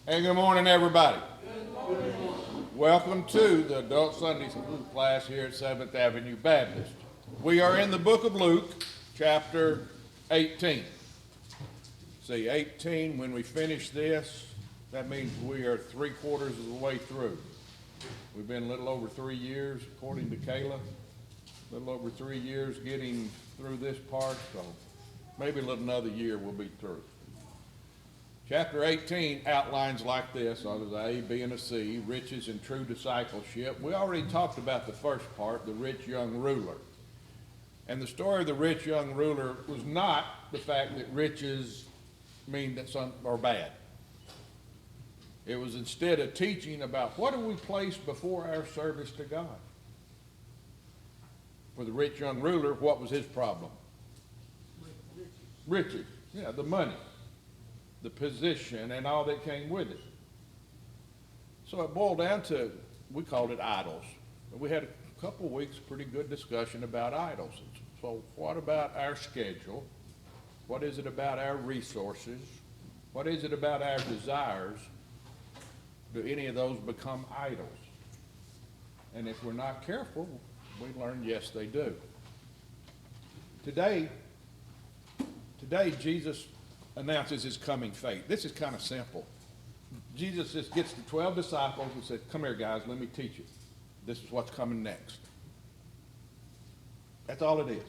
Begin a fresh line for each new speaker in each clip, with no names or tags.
Hey, good morning, everybody. Welcome to the Adult Sunday School class here at 7th Avenue Baptist. We are in the book of Luke, chapter 18. See, 18, when we finish this, that means we are 3/4 of the way through. We've been a little over 3 years, according to Kayla, a little over 3 years getting through this part, so maybe another year we'll be through. Chapter 18 outlines like this, there's A, B, and a C, riches and true discipleship. We already talked about the first part, the rich young ruler. And the story of the rich young ruler was not the fact that riches mean that some are bad. It was instead a teaching about what do we place before our service to God. For the rich young ruler, what was his problem? Riches. Yeah, the money, the position, and all that came with it. So it boiled down to, we called it idols. We had a couple of weeks pretty good discussion about idols. So what about our schedule? What is it about our resources? What is it about our desires? Do any of those become idols? And if we're not careful, we learn yes, they do. Today, Jesus announces his coming fate. This is kind of simple. Jesus just gets the 12 disciples and says, come here, guys, let me teach you. This is what's coming next. That's all it is.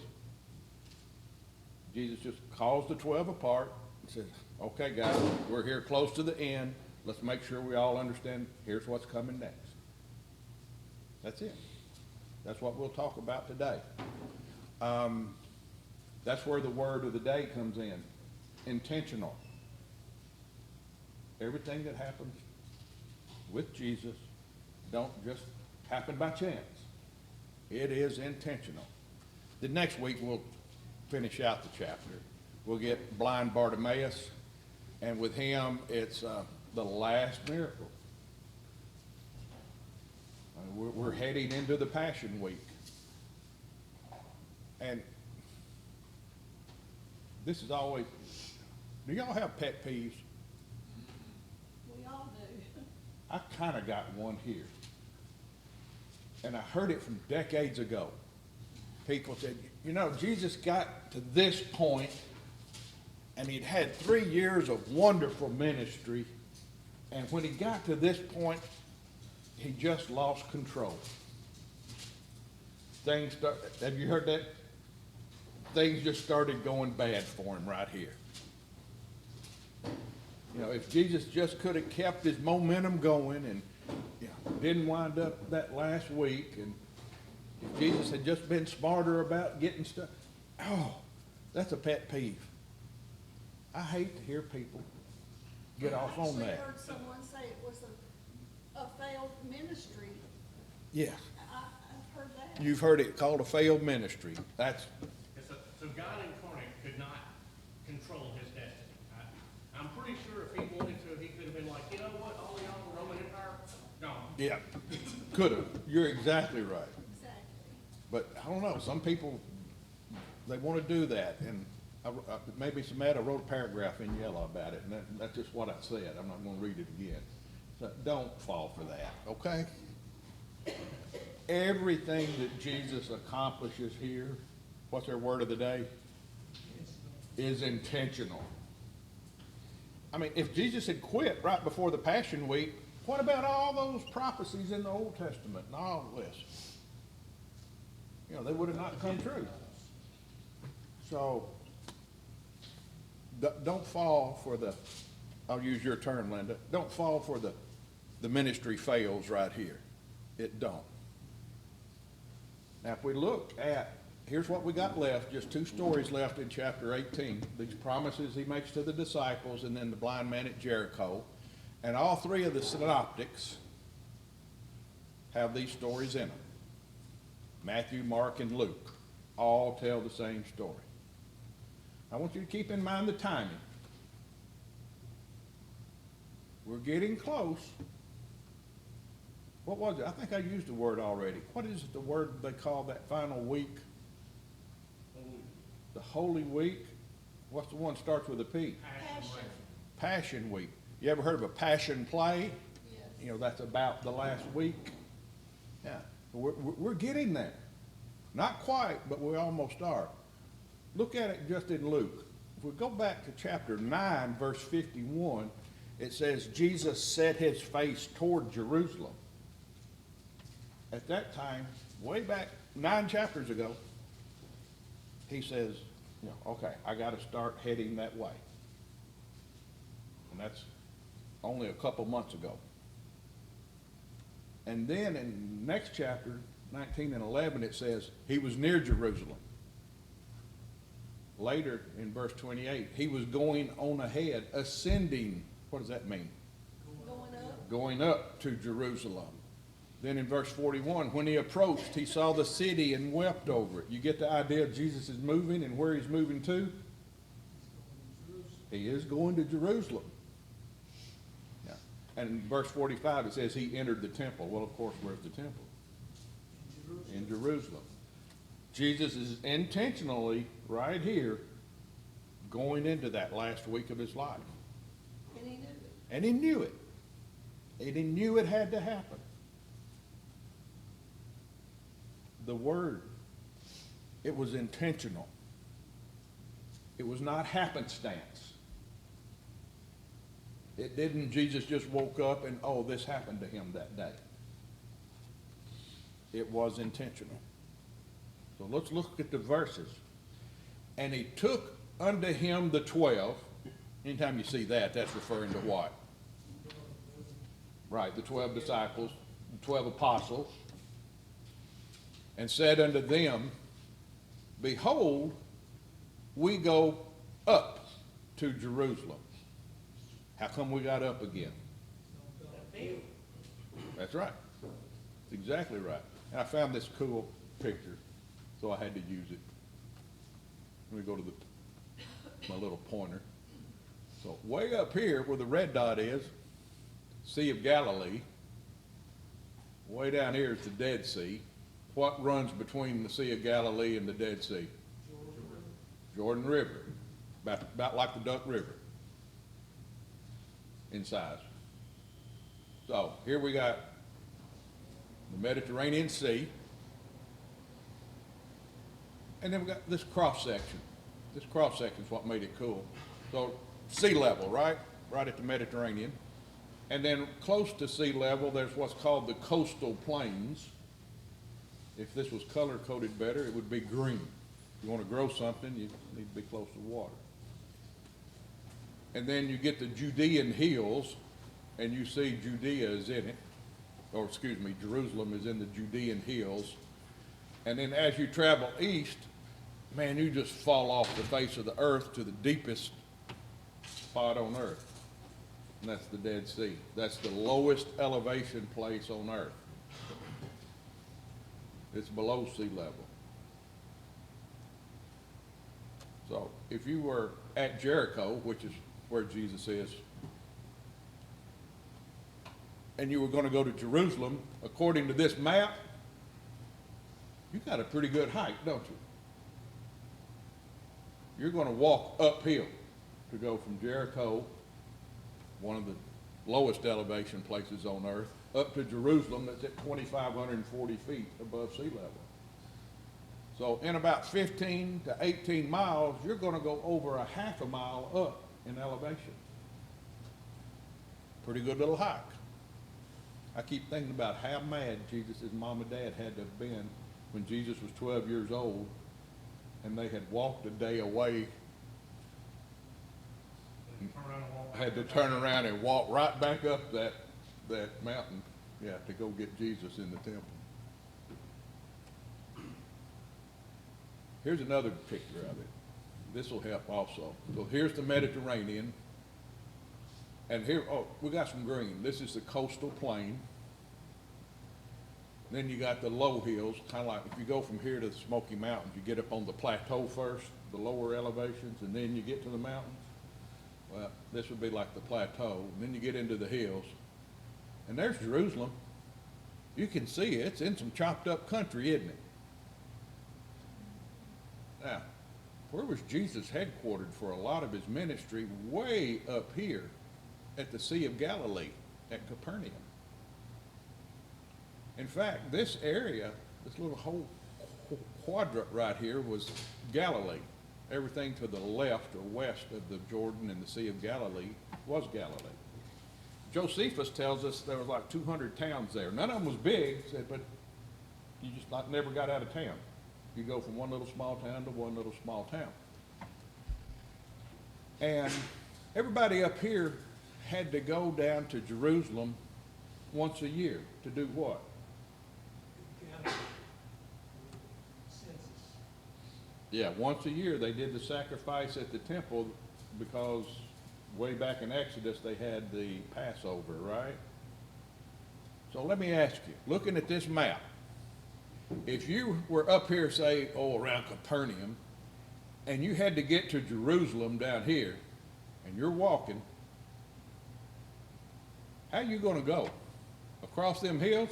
Jesus just calls the 12 apart and says, okay, guys, we're here close to the end. Let's make sure we all understand here's what's coming next. That's it. That's what we'll talk about today. That's where the word of the day comes in. Intentional. Everything that happens with Jesus don't just happen by chance. It is intentional. The next week we'll finish out the chapter. We'll get blind Bartimaeus, and with him it's the last miracle. We're heading into the Passion Week. And this is always, do y'all have pet peeves?
We all do.
I kind of got one here. And I heard it from decades ago. People said, you know, Jesus got to this point and he'd had 3 years of wonderful ministry. And when he got to this point, he just lost control. Have you heard that? Things just started going bad for him right here. You know, if Jesus just could have kept his momentum going and didn't wind up that last week, and if Jesus had just been smarter about getting stuff, that's a pet peeve. I hate to hear people get off on that.
I heard someone say it was a failed ministry.
Yeah,
I've heard that.
you've heard it called a failed ministry.
So God incarnate could not control his destiny. I'm pretty sure if he wanted to, he could have been like, you know what, all y'all Roman Empire, gone.
Yeah, could have. You're exactly right.
Exactly.
But I don't know, some people, they want to do that, and maybe some I wrote a paragraph in yellow about it, and that's just what I said. I'm not going to read it again. So don't fall for that, okay? Everything that Jesus accomplishes here, what's our word of the day? Is intentional. I mean, if Jesus had quit right before the Passion Week, what about all those prophecies in the Old Testament and all this? You know, they would have not come true. So, don't fall for I'll use your term, Linda, don't fall for the ministry fails right here. It don't. Now, if we look at, here's what we got left, just 2 stories left in chapter 18. These promises he makes to the disciples and then the blind man at Jericho. And all 3 of the synoptics have these stories in them. Matthew, Mark, and Luke all tell the same story. I want you to keep in mind the timing. We're getting close. What was it? I think I used the word already. What is the word they call that final week? The Holy Week. What's the one that starts with a P?
Passion.
Passion Week. You ever heard of a passion play?
Yes.
You know, that's about the last week. Yeah, we're getting there. Not quite, but we almost are. Look at it just in Luke. If we go back to chapter 9, verse 51, it says, Jesus set his face toward Jerusalem. At that time, way back 9 chapters ago, he says, you know, okay, I got to start heading that way. And that's only a couple months ago. And then in the next chapter, 19 and 11, it says he was near Jerusalem. Later in verse 28, he was going on ahead, ascending. What does that mean?
Going up.
Going up to Jerusalem. Then in verse 41, when he approached, he saw the city and wept over it. You get the idea Jesus is moving and where he's moving to? He is going to Jerusalem. Yeah. And in verse 45, it says he entered the temple. Well, of course, where's the temple? In Jerusalem. Jesus is intentionally, right here, going into that last week of his life.
And he knew it.
And he knew it. And he knew it had to happen. The word, it was intentional. It was not happenstance. It didn't, Jesus just woke up and, oh, this happened to him that day. It was intentional. So let's look at the verses. And he took unto him the 12. Anytime you see that, that's referring to what? Right, the 12 disciples, the 12 apostles. And said unto them, behold, we go up to Jerusalem. How come we got up again? That's right. That's exactly right. And I found this cool picture, so I had to use it. Let me go to my little pointer. So way up here where the red dot is, Sea of Galilee. Way down here is the Dead Sea. What runs between the Sea of Galilee and the Dead Sea? Jordan River. About like the Duck River in size. So here we got the Mediterranean Sea. And then we got this cross section. This cross section is what made it cool. So sea level, right? Right at the Mediterranean. And then close to sea level, there's what's called the coastal plains. If this was color-coded better, it would be green. If you want to grow something, you need to be close to water. And then you get the Judean hills, and you see Judea is in it. Or excuse me, Jerusalem is in the Judean hills. And then as you travel east, man, you just fall off the face of the earth to the deepest spot on earth. And that's the Dead Sea. That's the lowest elevation place on earth. It's below sea level. So if you were at Jericho, which is where Jesus is, and you were going to go to Jerusalem, according to this map, you got a pretty good hike, don't you? You're going to walk uphill to go from Jericho, one of the lowest elevation places on earth, up to Jerusalem that's at 2,540 feet above sea level. So in about 15 to 18 miles, you're going to go over a half a mile up in elevation. Pretty good little hike. I keep thinking about how mad Jesus' mom and dad had to have been when Jesus was 12 years old and they had walked a day away, had to turn around and walk right back up that mountain, yeah, to go get Jesus in the temple. Here's another picture of it. This will help also. So here's the Mediterranean. And here, oh, we got some green. This is the coastal plain. Then you got the low hills, kind of like if you go from here to the Smoky Mountains, you get up on the plateau first, the lower elevations, and then you get to the mountains. Well, this would be like the plateau. And then you get into the hills. And there's Jerusalem. You can see it. It's in some chopped up country, isn't it? Now, where was Jesus headquartered for a lot of his ministry? Way up here at the Sea of Galilee at Capernaum. In fact, this area, this little whole quadrant right here was Galilee. Everything to the left or west of the Jordan and the Sea of Galilee was Galilee. Josephus tells us there was like 200 towns there. None of them was big, said, but you just never got out of town. You go from one little small town to one little small town. And everybody up here had to go down to Jerusalem once a year to do what? Yeah, once a year they did the sacrifice at the temple because way back in Exodus they had the Passover, right? So let me ask you, looking at this map, if you were up here, say, around Capernaum, and you had to get to Jerusalem down here, and you're walking, how you gonna go? Across them hills?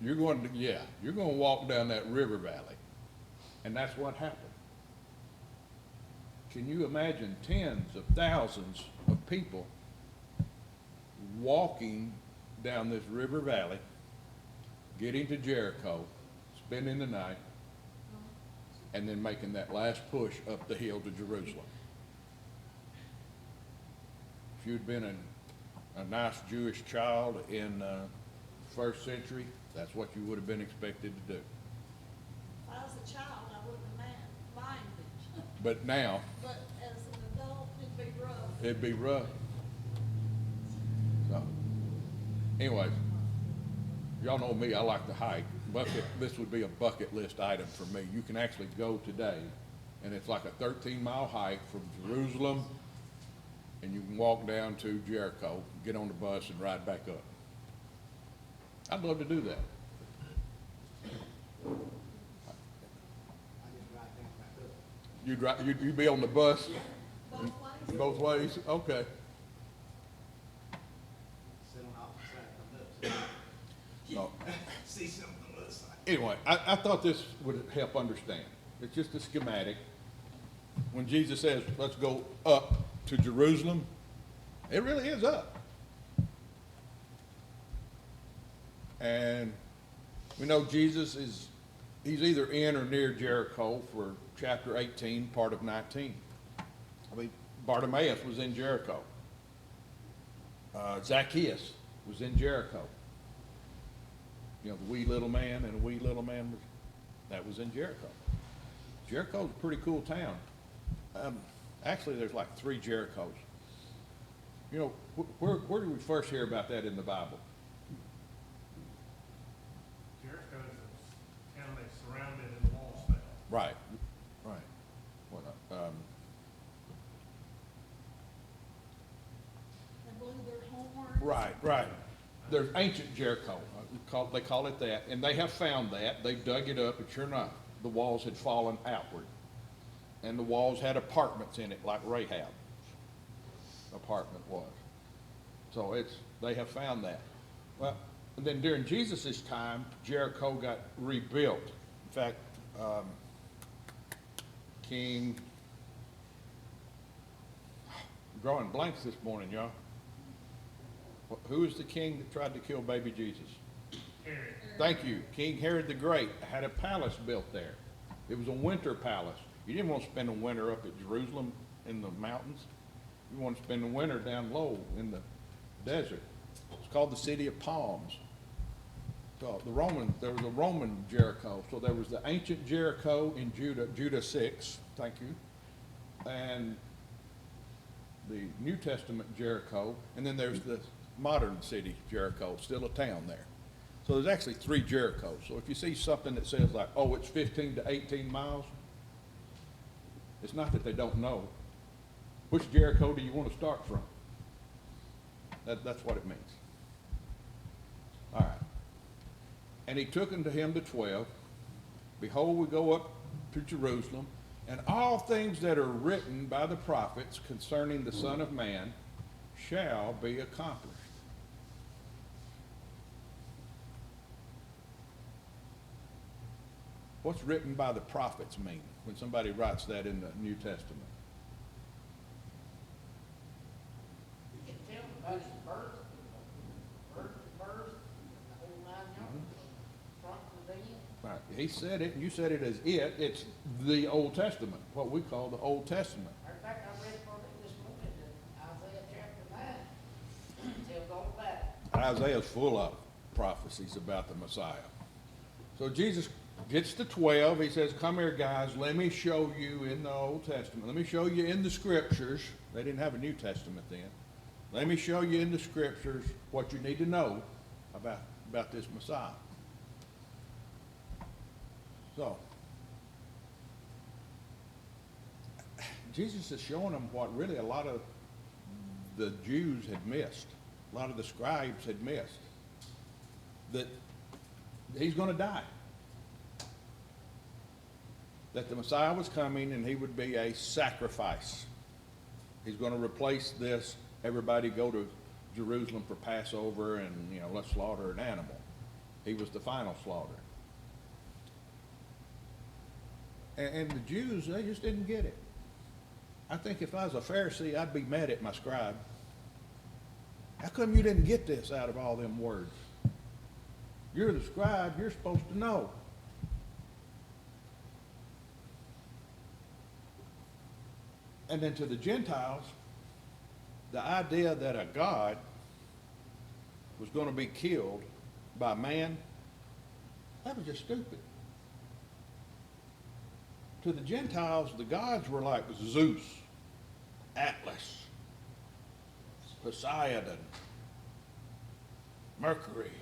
You're going to walk down that river valley. And that's what happened. Can you imagine tens of thousands of people walking down this river valley, getting to Jericho, spending the night, and then making that last push up the hill to Jerusalem? If you'd been a nice Jewish child in first century, that's what you would have been expected to do.
If I was a child, I wouldn't have minded.
But now,
But as an adult, it'd be rough.
it'd be rough. So, anyways, y'all know me, I like to hike. This would be a bucket list item for me. You can actually go today, and it's like a 13-mile hike from Jerusalem, and you can walk down to Jericho, get on the bus, and ride back up. I'd love to do that. You'd be on the bus
Both ways.
both ways? Okay.
Sit on opposite side, come up,
No.
see something on the other side.
Anyway, I thought this would help understand. It's just a schematic. When Jesus says, let's go up to Jerusalem, it really is up. And we know Jesus he's either in or near Jericho for chapter 18, part of 19. I mean, Bartimaeus was in Jericho. Zacchaeus was in Jericho. You know, the wee little man and a wee little man, that was in Jericho. Jericho's a pretty cool town. Actually, there's like 3 Jerichos. You know, where did we first hear about that in the Bible?
Jericho is a town that's surrounded and the walls fell.
Right. What,
They blew their horns.
right. There's ancient Jericho. They call it that, and they have found that. They've dug it up, and sure enough, the walls had fallen outward. And the walls had apartments in it, like Rahab's apartment was. So they have found that. Well, and then during Jesus' time, Jericho got rebuilt. In fact, I'm drawing blanks this morning, y'all. Who is the king that tried to kill baby Jesus?
Herod.
Thank you. King Herod the Great had a palace built there. It was a winter palace. You didn't want to spend a winter up at Jerusalem in the mountains. You want to spend the winter down low in the desert. It's called the City of Palms. So there was a Roman Jericho. So there was the ancient Jericho in Judah 6, thank you, and the New Testament Jericho, and then there's the modern city Jericho, still a town there. So there's actually 3 Jerichos. So if you see something that says like, oh, it's 15 to 18 miles, it's not that they don't know. Which Jericho do you want to start from? That's what it means. All right. And he took unto him the 12. Behold, we go up to Jerusalem, and all things that are written by the prophets concerning the Son of Man shall be accomplished. What's written by the prophets mean when somebody writes that in the New Testament?
about his birth, the whole 9 yards, front to the end.
Right, he said it, and you said it as it, it's the Old Testament, what we call the Old Testament.
Matter of fact, I read for it this morning in Isaiah chapter 9, tells all about it.
Isaiah's full of prophecies about the Messiah. So Jesus gets to 12, he says, come here guys, let me show you in the Old Testament, let me show you in the Scriptures, they didn't have a New Testament then, let me show you in the Scriptures what you need to know about this Messiah. So, Jesus is showing them what really a lot of the Jews had missed, a lot of the scribes had missed, that he's going to die, that the Messiah was coming and he would be a sacrifice. He's going to replace this, everybody go to Jerusalem for Passover and, let's slaughter an animal. He was the final slaughter. And the Jews, they just didn't get it. I think if I was a Pharisee, I'd be mad at my scribe. How come you didn't get this out of all them words? You're the scribe, you're supposed to know. And then to the Gentiles, the idea that a God was going to be killed by man, that was just stupid. To the Gentiles, the gods were like Zeus, Atlas, Poseidon, Mercury.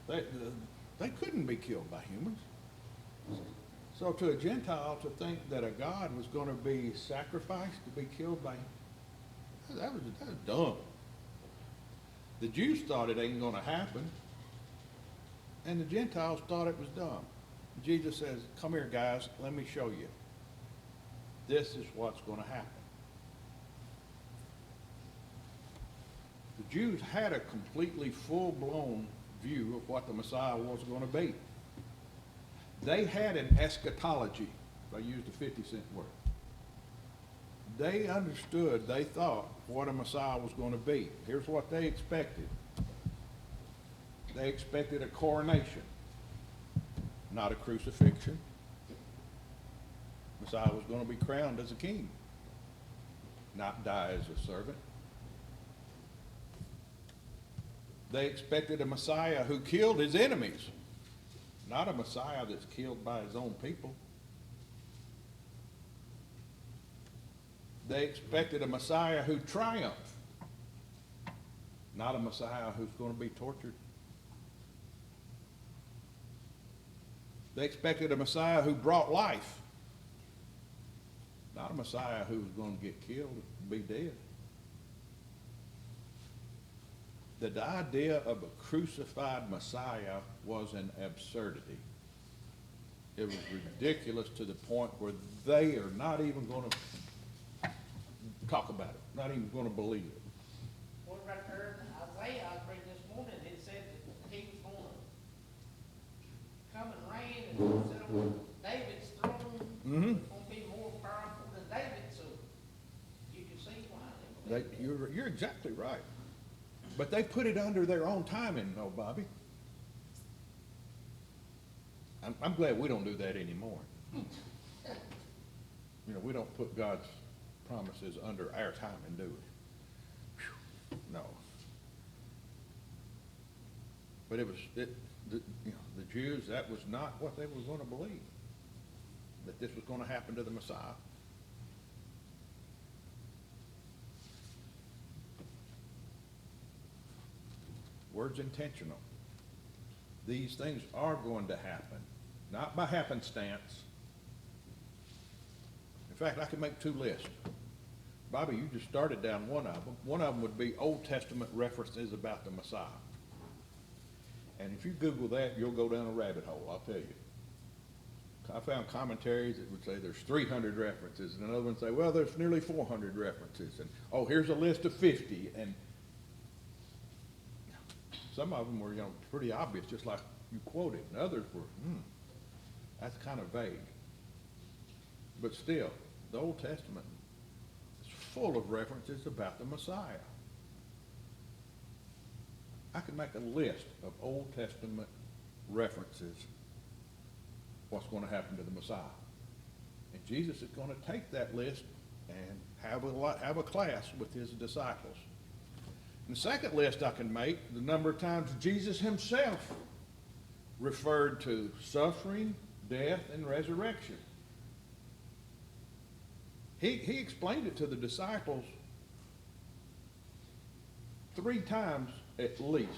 They couldn't be killed by humans. So to a Gentile, to think that a God was going to be sacrificed to be killed by, that was dumb. The Jews thought it ain't going to happen, and the Gentiles thought it was dumb. Jesus says, come here guys, let me show you. This is what's going to happen. The Jews had a completely full-blown view of what the Messiah was going to be. They had an eschatology, if I used a 50-cent word. They understood, they thought what a Messiah was going to be. Here's what they expected. They expected a coronation, not a crucifixion. Messiah was going to be crowned as a king, not die as a servant. They expected a Messiah who killed his enemies, not a Messiah that's killed by his own people. They expected a Messiah who triumphed, not a Messiah who's going to be tortured. They expected a Messiah who brought life, not a Messiah who was going to get killed and be dead. The idea of a crucified Messiah was an absurdity. It was ridiculous to the point where they are not even going to talk about it, not even going to believe it.
Well, right there in Isaiah, I read this morning, it said that he was going to come and reign and sit on David's throne.
Mm-hmm.
It's going to be more powerful than David, so you can see why they believe it.
You're exactly right. But they put it under their own timing, though, Bobby. I'm glad we don't do that anymore. We don't put God's promises under our timing, do we? Whew, no. But the Jews, that was not what they were going to believe, that this was going to happen to the Messiah. Word's intentional. These things are going to happen, not by happenstance. In fact, I could make two lists. Bobby, you just started down one of them. One of them would be Old Testament references about the Messiah. And if you Google that, you'll go down a rabbit hole, I'll tell you. I found commentaries that would say there's 300 references, and another one say, well, there's nearly 400 references, and oh, here's a list of 50, and some of them were, pretty obvious, just like you quoted, and others were, that's kind of vague. But still, the Old Testament is full of references about the Messiah. I could make a list of Old Testament references what's going to happen to the Messiah. And Jesus is going to take that list and have a class with his disciples. And the second list I can make, the number of times Jesus himself referred to suffering, death, and resurrection. He explained it to the disciples 3 times at least.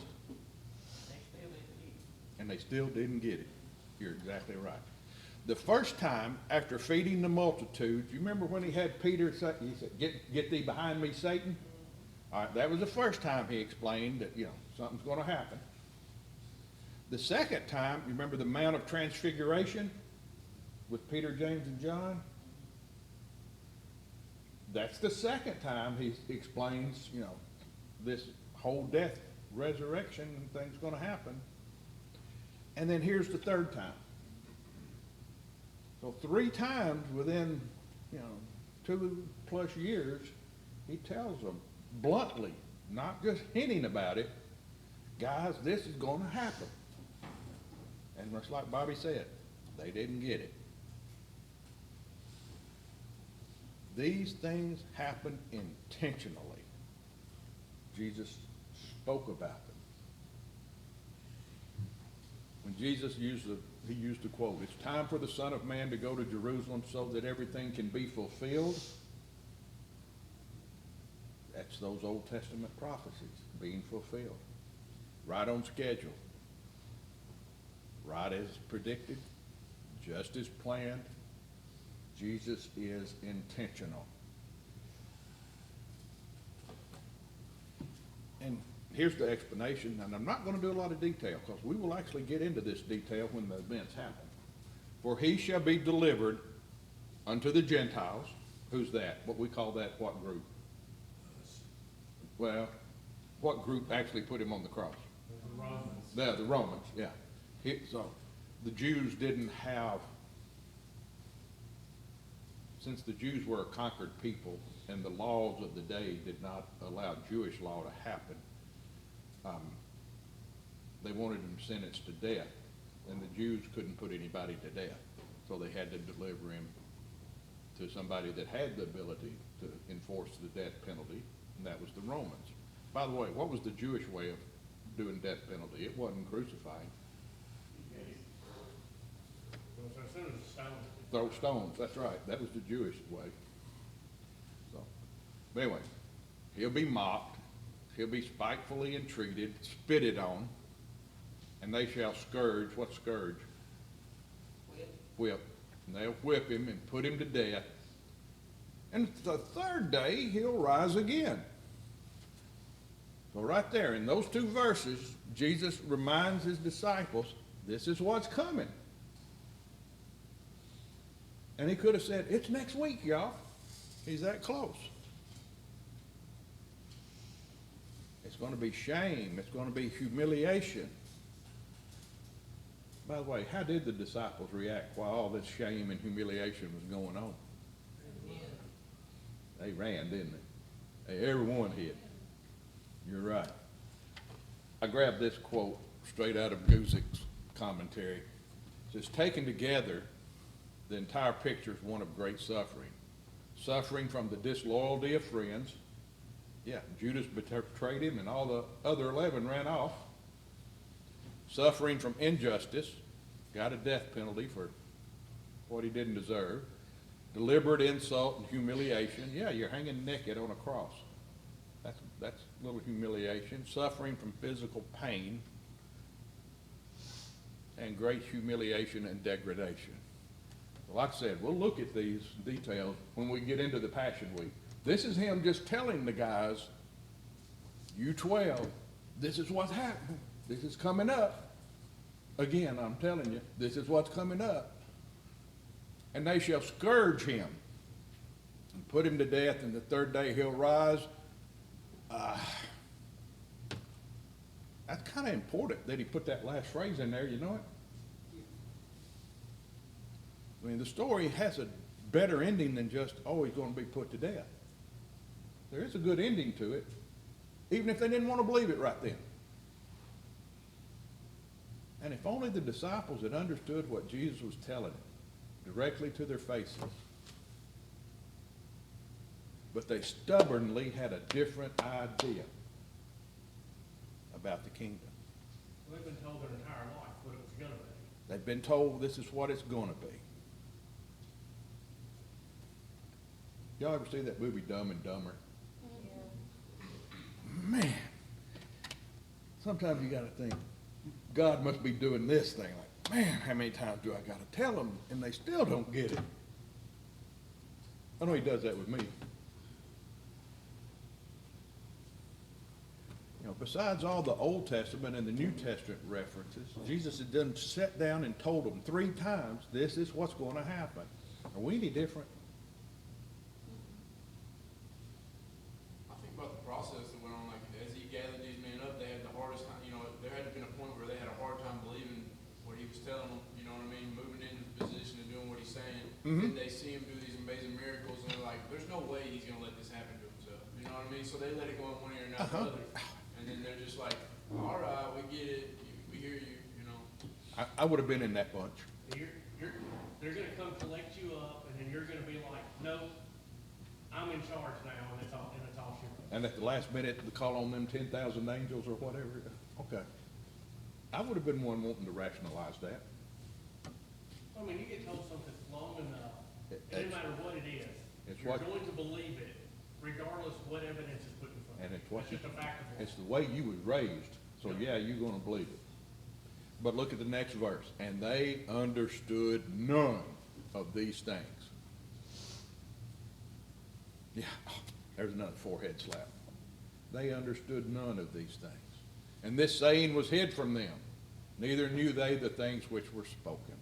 And they still didn't get it. You're exactly right. The first time, after feeding the multitude, you remember when he had Peter say, he said, get thee behind me, Satan? All right, that was the first time he explained that, something's going to happen. The second time, you remember the Mount of Transfiguration with Peter, James, and John? That's the second time he explains, this whole death, resurrection, and things going to happen. And then here's the third time. So 3 times within, 2+ years, he tells them bluntly, not just hinting about it, guys, this is going to happen. And just like Bobby said, they didn't get it. These things happen intentionally. Jesus spoke about them. When Jesus used the quote, it's time for the Son of Man to go to Jerusalem so that everything can be fulfilled. That's those Old Testament prophecies being fulfilled. Right on schedule. Right as predicted. Just as planned. Jesus is intentional. And here's the explanation, and I'm not going to do a lot of detail because we will actually get into this detail when the events happen. For he shall be delivered unto the Gentiles. Who's that? What we call that, what group? Well, what group actually put him on the cross?
The Romans.
The Romans, yeah. So the Jews didn't have, since the Jews were a conquered people and the laws of the day did not allow Jewish law to happen, they wanted him sentenced to death, and the Jews couldn't put anybody to death, so they had to deliver him to somebody that had the ability to enforce the death penalty, and that was the Romans. By the way, what was the Jewish way of doing death penalty? It wasn't crucifying.
So as soon as the stone.
Throw stones, that's right. That was the Jewish way. So, but anyway, he'll be mocked. He'll be spitefully entreated, spitted on, and they shall scourge. What scourge? Whip. And they'll whip him and put him to death. And the third day, he'll rise again. So right there, in those 2 verses, Jesus reminds his disciples, this is what's coming. And he could have said, it's next week, y'all. He's that close. It's going to be shame. It's going to be humiliation. By the way, how did the disciples react while all this shame and humiliation was going on? They ran, didn't they? Everyone hid. You're right. I grabbed this quote straight out of Guzik's commentary. It says, taken together, the entire picture is one of great suffering. Suffering from the disloyalty of friends. Yeah, Judas betrayed him and all the other 11 ran off. Suffering from injustice. Got a death penalty for what he didn't deserve. Deliberate insult and humiliation. Yeah, you're hanging naked on a cross. That's a little humiliation. Suffering from physical pain. And great humiliation and degradation. Like I said, we'll look at these details when we get into the Passion Week. This is him just telling the guys, you 12, this is what's happening. This is coming up. Again, I'm telling you, this is what's coming up. And they shall scourge him and put him to death, and the third day he'll rise. That's kind of important that he put that last phrase in there, you know it? I mean, the story has a better ending than just, oh, he's going to be put to death. There is a good ending to it, even if they didn't want to believe it right then. And if only the disciples had understood what Jesus was telling them directly to their faces. But they stubbornly had a different idea about the kingdom.
They've been told their entire life what it was gonna be.
They've been told this is what it's going to be. Y'all ever see that movie Dumb and Dumber? Man, sometimes you got to think, God must be doing this thing. Like, man, how many times do I got to tell them, and they still don't get it? I know he does that with me. You know, besides all the Old Testament and the New Testament references, Jesus had done sat down and told them 3 times, this is what's going to happen. Are we any different?
I think about the process that went on, like, as he gathered these men up, they had the hardest time, you know, there had been a point where they had a hard time believing what he was telling them, you know what I mean, moving into the position and doing what he's saying.
Mhm.
And they see him do these amazing miracles, and they're like, there's no way he's gonna let this happen to himself, you know what I mean? So they let it go in one ear and not the other. And then they're just like, all right, we get it, we hear you, you know?
I would have been in that bunch.
They're gonna come collect you up, and then you're gonna be like, no, I'm in charge now, and it's all shit.
And at the last minute, the call on them 10,000 angels or whatever. Okay. I would have been one wanting to rationalize that.
I mean, you get told something long enough,
It-
and
it's-
no matter what it is,
it's
you're
what-
going to believe it, regardless of what evidence is put in front of you.
And it's what
It's just a fact of
It's
life.
the way you was raised, so yeah, you're gonna believe it. But look at the next verse. And they understood none of these things. Yeah, there's another forehead slap. They understood none of these things. And this saying was hid from them. Neither knew they the things which were spoken.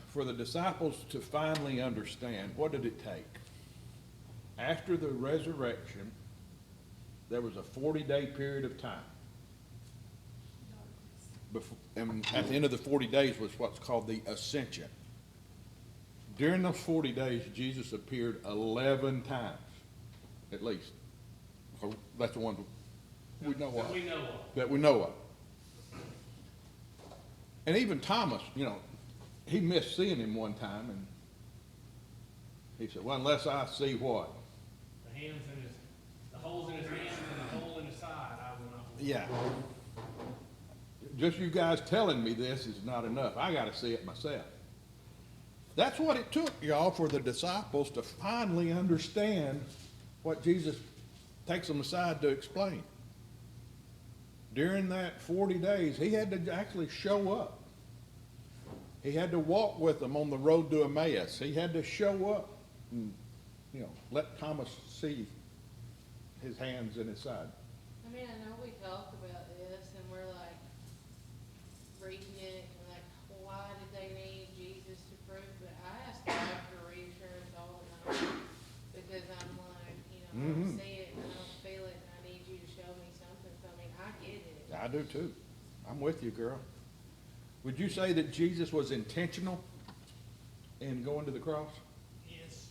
For the disciples to finally understand, what did it take? After the resurrection, there was a 40-day period of time. And at the end of the 40 days was what's called the ascension. During those 40 days, Jesus appeared 11 times, at least. So that's the one we know
That
of.
we know of.
That we know of. And even Thomas, you know, he missed seeing him one time, and he said, well, unless I see what?
The hands in his, the holes in his hands and the hole in his side, I will not believe.
Yeah. Just you guys telling me this is not enough. I got to see it myself. That's what it took, y'all, for the disciples to finally understand what Jesus takes them aside to explain. During that 40 days, he had to actually show up. He had to walk with them on the road to Emmaus. He had to show up and, you know, let Thomas see his hands and his side.
I mean, I know we talked about this and we're like reading it and like, why did they need Jesus to prove it? I ask God for reassurance all the time because I'm like, you know, I don't see it and I don't feel it and I need you to show me something. So I mean, I get it.
I do too. I'm with you, girl. Would you say that Jesus was intentional in going to the cross?
Yes.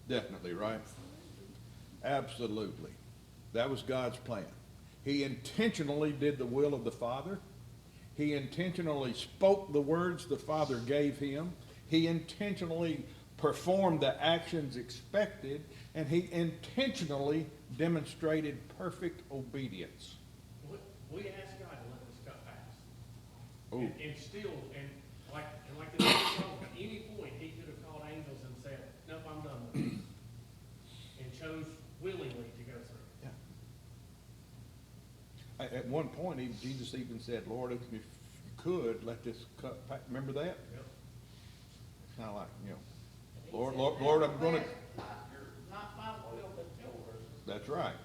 Definitely, right? Absolutely. That was God's plan. He intentionally did the will of the Father. He intentionally spoke the words the Father gave him. He intentionally performed the actions expected, and he intentionally demonstrated perfect obedience.
We asked God to let this cup pass.
Ooh.
And still, and like the David told, at any point, he could have called angels and said, nope, I'm done with it. And chose willingly to go through.
Yeah. At one point, Jesus even said, Lord, if you could, let this cup pass. Remember that?
Yep.
It's kind of like, you know,
He
Lord,
said,
Lord, I'm gonna,
Not my will, but yours.
that's right.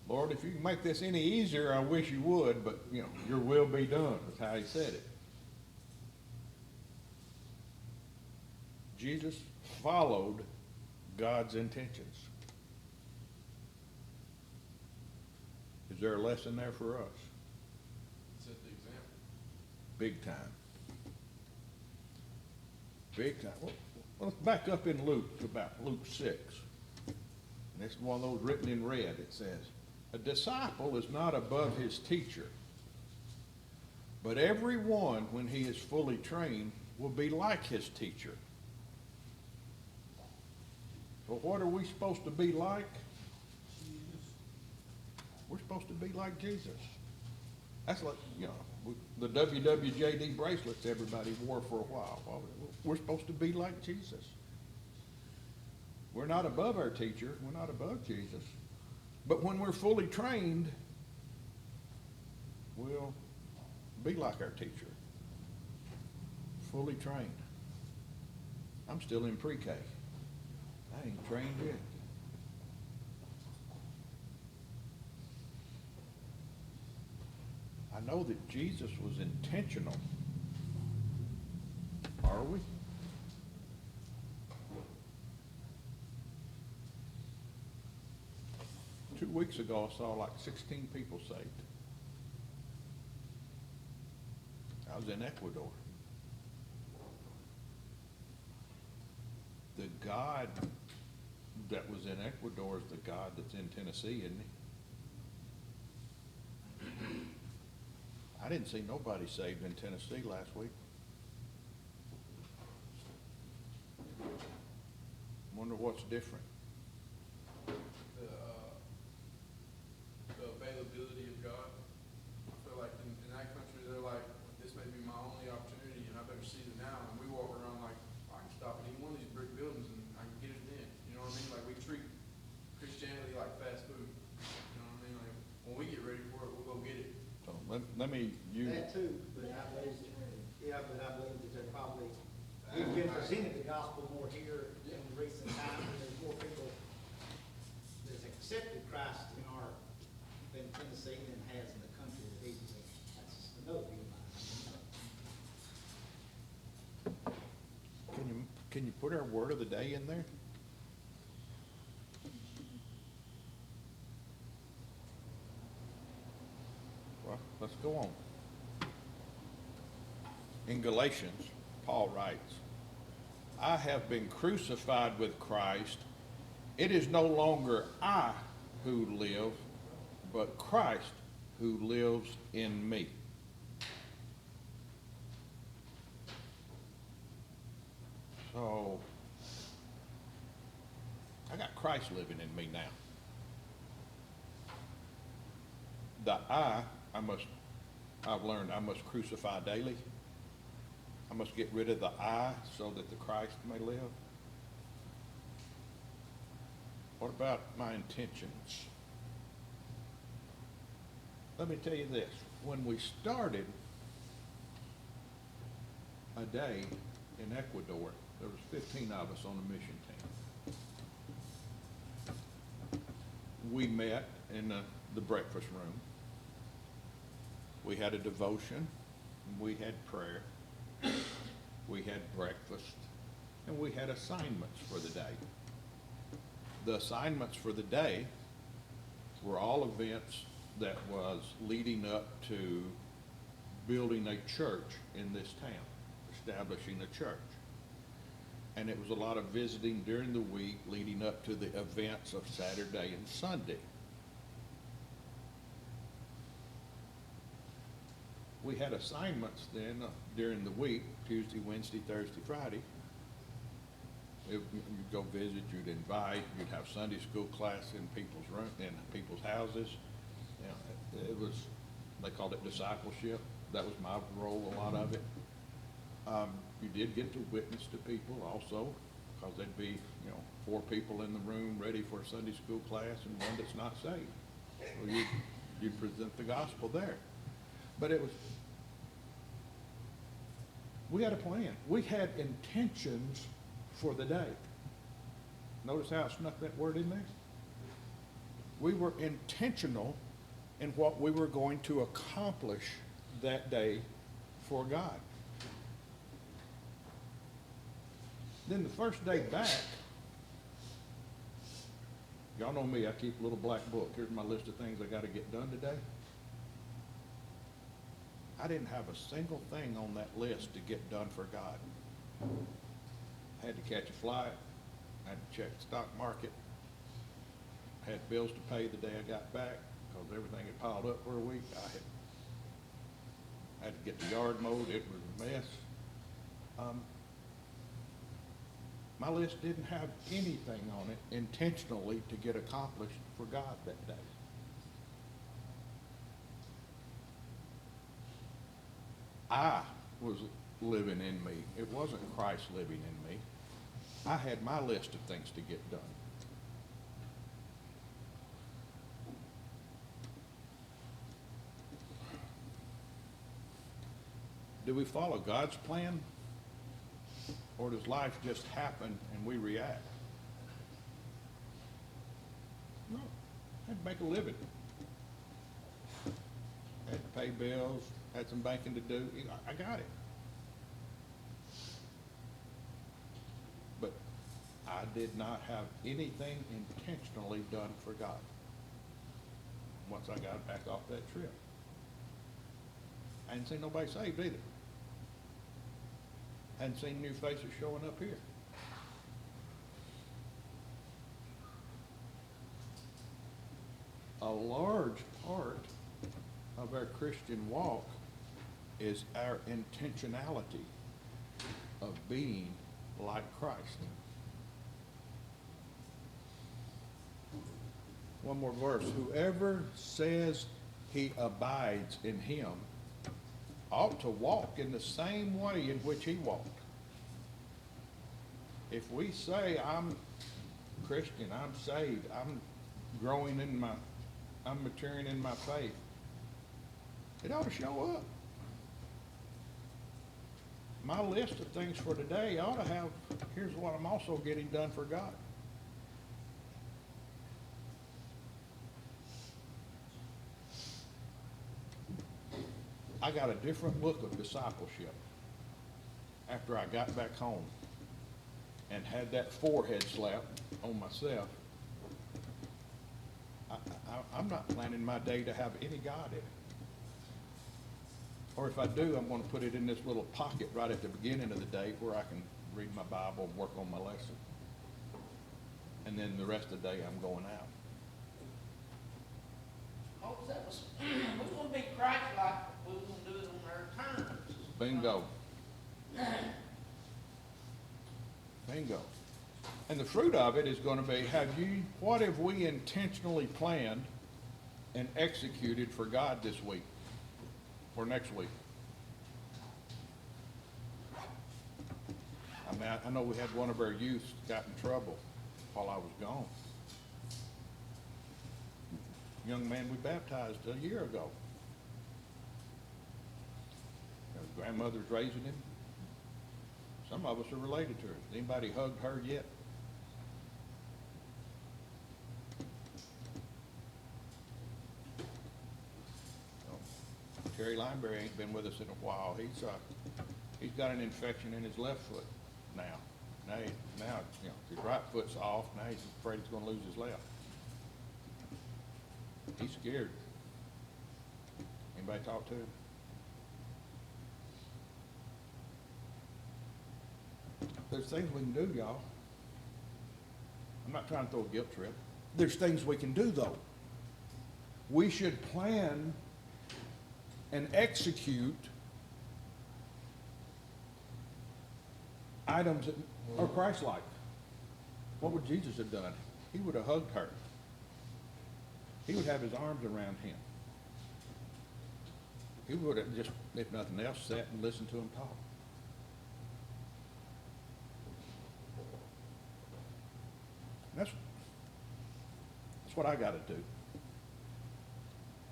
Lord, if you can make this any easier, I wish you would, but, you know, your will be done, is how he said it. Jesus followed God's intentions. Is there a lesson there for us?
Set the example.
Big time. Big time. Well, let's back up in Luke, to about Luke 6. And this is one of those written in red. It says, a disciple is not above his teacher, but everyone, when he is fully trained, will be like his teacher. So what are we supposed to be like? We're supposed to be like Jesus. That's like, the WWJD bracelets everybody wore for a while. Well, we're supposed to be like Jesus. We're not above our teacher. We're not above Jesus. But when we're fully trained, we'll be like our teacher. Fully trained. I'm still in pre-K. I ain't trained yet. I know that Jesus was intentional. Are we? Two weeks ago, I saw like 16 people saved. I was in Ecuador. The God that was in Ecuador is the God that's in Tennessee, isn't he? I didn't see nobody saved in Tennessee last week. Wonder what's different.
The availability of God. I feel like in that country, they're like, this may be my only opportunity, and I better seize it now. And we walk around like, I can stop at any one of these brick buildings and I can get it then. You know what I mean? Like, we treat Christianity like fast food. You know what I mean? Like, when we get ready for it, we'll go get it.
So let me use.
That too, but I believe, I believe that they're probably, we've been presented the gospel more here in recent times, and there's more people that's accepted Christ in Tennessee than has in the country that he's in. That's just another view of mine.
Can you put our word of the day in there? Well, let's go on. In Galatians, Paul writes, I have been crucified with Christ. It is no longer I who live, but Christ who lives in me. So, I got Christ living in me now. The I've learned I must crucify daily. I must get rid of the I so that the Christ may live. What about my intentions? Let me tell you this. When we started a day in Ecuador, there was 15 of us on the mission team. We met in the breakfast room. We had a devotion. We had prayer. We had breakfast. And we had assignments for the day. The assignments for the day were all events that was leading up to building a church in this town, establishing a church. And it was a lot of visiting during the week leading up to the events of Saturday and Sunday. We had assignments then during the week, Tuesday, Wednesday, Thursday, Friday. You'd go visit, you'd invite, you'd have Sunday school class in people's houses. It was, they called it discipleship. That was my role, a lot of it. You did get to witness to people also, because there'd be, 4 people in the room ready for a Sunday school class and one that's not saved. So you'd present the gospel there. But we had a plan. We had intentions for the day. Notice how I snuck that word in there? We were intentional in what we were going to accomplish that day for God. Then the first day back, y'all know me, I keep a little black book. Here's my list of things I got to get done today. I didn't have a single thing on that list to get done for God. had to catch a flight, I had to check the stock market, I had bills to pay the day I got back, because everything had piled up for a week. I had to get the yard mowed, it was a mess. My list didn't have anything on it intentionally to get accomplished for God that day. I was living in me. It wasn't Christ living in me. I had my list of things to get done. Do we follow God's plan? Or does life just happen and we react? No, I had to make a living. Had to pay bills, had some banking to do. I got it. But I did not have anything intentionally done for God once I got back off that trip. I hadn't seen nobody saved either. Hadn't seen new faces showing up here. A large part of our Christian walk is our intentionality of being like Christ. One more verse. Whoever says he abides in him ought to walk in the same way in which he walked. If we say, I'm Christian, I'm saved, I'm maturing in my faith, it ought to show up. My list of things for today ought to have, here's what I'm also getting done for God. I got a different look of discipleship after I got back home and had that forehead slap on myself. I'm not planning my day to have any God in it. Or if I do, I'm going to put it in this little pocket right at the beginning of the day where I can read my Bible and work on my lesson. And then the rest of the day, I'm going out.
Folks, that was, we want to be Christ-like, but we want to do it on our terms.
Bingo. Bingo. And the fruit of it is going to be, what have we intentionally planned and executed for God this week or next week? I mean, I know we had one of our youth got in trouble while I was gone. Young man we baptized a year ago. His grandmother's raising him. Some of us are related to her. Anybody hugged her yet? Terry Lineberry ain't been with us in a while. He's got an infection in his left foot now. Now, his right foot's off. Now he's afraid he's going to lose his left. He's scared. Anybody talk to him? There's things we can do, y'all. I'm not trying to throw a guilt trip. There's things we can do, though. We should plan and execute items that are Christ-like. What would Jesus have done? He would have hugged her. He would have his arms around him. He would have just, if nothing else, sat and listened to him talk. That's what I got to do.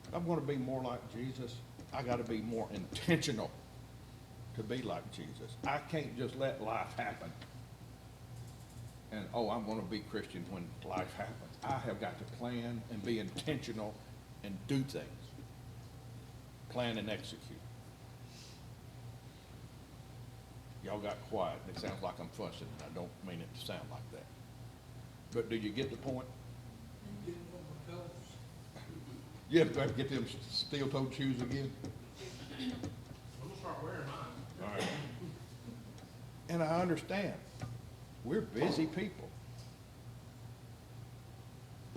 If I'm going to be more like Jesus, I got to be more intentional to be like Jesus. I can't just let life happen. And, I'm going to be Christian when life happens. I have got to plan and be intentional and do things. Plan and execute. Y'all got quiet. It sounds like I'm fussing, and I don't mean it to sound like that. But do you get the point? You have to get them steel-toed shoes again?
I'm gonna start wearing mine.
All right. And I understand. We're busy people.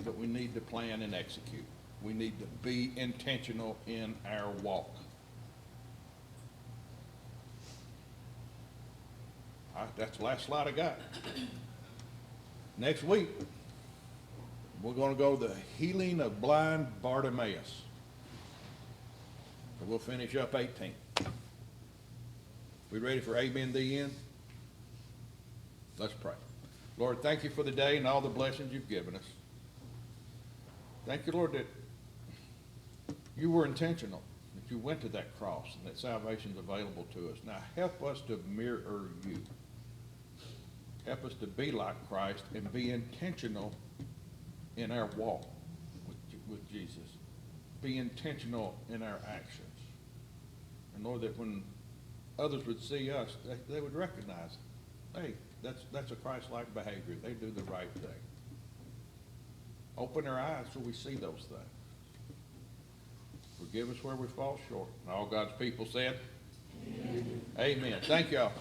But we need to plan and execute. We need to be intentional in our walk. That's the last slide I got. Next week, we're gonna go the healing of blind Bartimaeus. And we'll finish up 18. We ready for amen, the end? Let's pray. Lord, thank you for the day and all the blessings you've given us. Thank you, Lord, that you were intentional, that you went to that cross and that salvation's available to us. Now help us to mirror you. Help us to be like Christ and be intentional in our walk with Jesus. Be intentional in our actions. And Lord, that when others would see us, they would recognize, hey, that's a Christ-like behavior. They do the right thing. Open our eyes so we see those things. Forgive us where we fall short. And all God's people said, amen. Thank y'all.